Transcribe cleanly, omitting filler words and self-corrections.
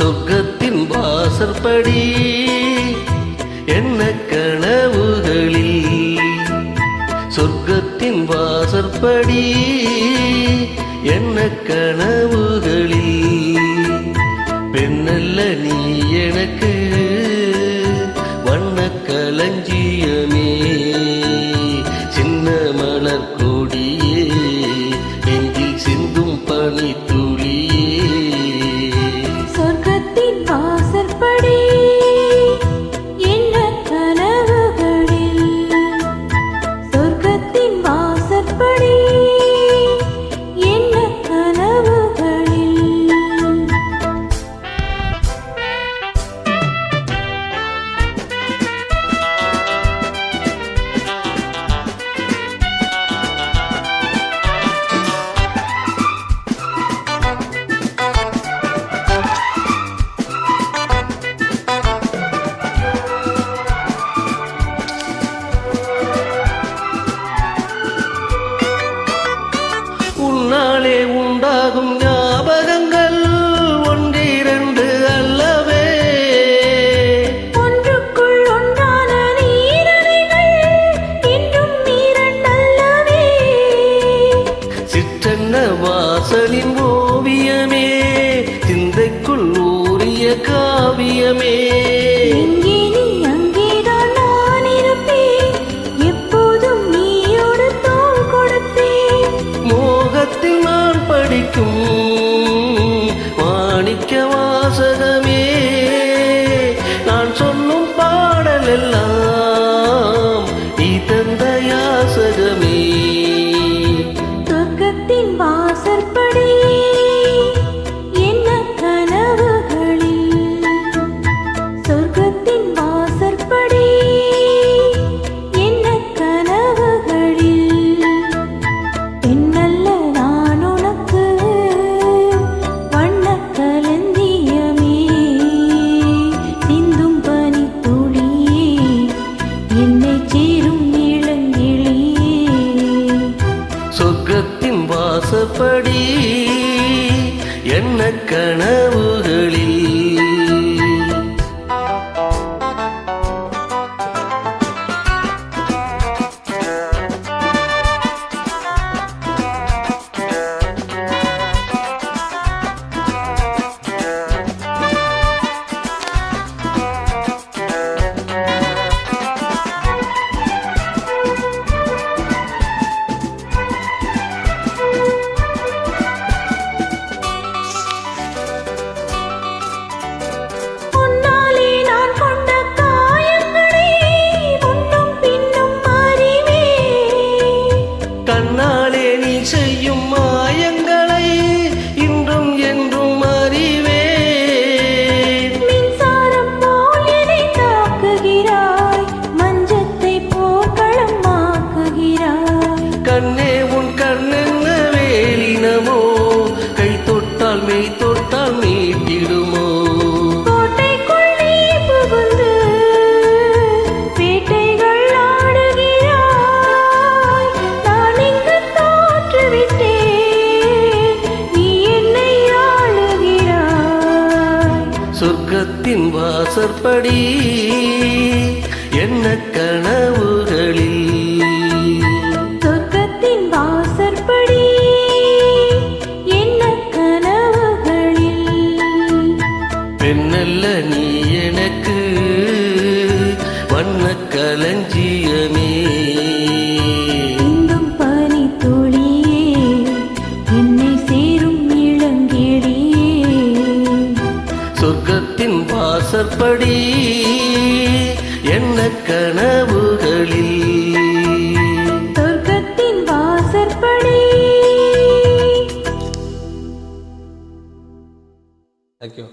சொர்க்கத்தின் வாசற்படி என்ன கனவுகளில், சொர்க்கத்தின் வாசற்படி என்ன கனவுகளில். பெண்ணல்ல நீ எனக்கு வண்ண களஞ்சியமே, சின்ன மலர் கொடியே, நெஞ்சில் சிந்தும் பனி துளியே. சொர்க்கத்தின் வாசற்படி என்ன கனவுகளில், சொர்க்கத்தின் வாசற்படி என்ன கனவுகளில். உன்னாலே உண்டாகும் ஞாபகங்கள் ஒன்றிரண்டு அல்லவே, ஒன்றுக்குள் ஒன்றான நீரலைகள் இன்னும் நீரண்டல்லவே. சிற்றன்ன வாசலின் ஓவியமே, சிந்தைக்குள் ஊறிய காவியமே. எங்கே நீ அங்கேதான் நான் இருப்பேன், எப்போதும் நீயோடு தோள் கொடுப்பேன். மோகத்தில் நான் படிக்கும் மாணிக்க வாசகமே, நான் சொல்லும் பாடல் எல்லாம் நீ தந்த யாசகமே. சொர்க்கத்தின் வாசற்படி என்ன கனவுகளில், சொர்க்கத்தின் வாசற்படி என்ன கனவுகளில். பெண்ணல்ல நான் உனக்கு வண்ணக் களஞ்சியமே, சிந்தும் பனித் துளியே, என்னைச் சேரும் இளங்கிளியே. சொர்க்கத்தின் வாசப்படி என்ன கனவுகளில். உன்னாலே நான் கொண்ட காயங்களை முன்னும் பின்னும் அறிவேன். கண்ணாலே நீ செய்யும் மாயங்களை இன்றும் என்றும் அறிவேன். மின்சாரம் போல் என்னை தாக்குகிறாய், மஞ்சத்தை போர்க்களமாக்குகிறாய். கண்ணே உன் கண்ணென்ன வேலினமோ, கை தொட்டால் மெய் தொட்டால் மீட்டிடுமோ. கோட்டைக்குள் நீ புகுந்து வேட்டைகள் ஆடுகிறாய், நான் இங்கு தோற்றுவிட்டேன், நீ என்னை ஆளுகிறாய். சொர்க்கத்தின் வாசற்படி என்ன கனவுகளில், சொர்க்கத்தின் வாசற்படி என்ன கனவுகளில். பெண்ணல்ல நீ எனக்கு வண்ண களஞ்சியமே, சிந்தும் பனித் துளியே, என்னை சேரும் இளங்கிளியே. சொர்க்கத்தின் வாசற்படி என்ன கனவுகளில். சொர்க்கத்தின் வாசற்படி. Thank you.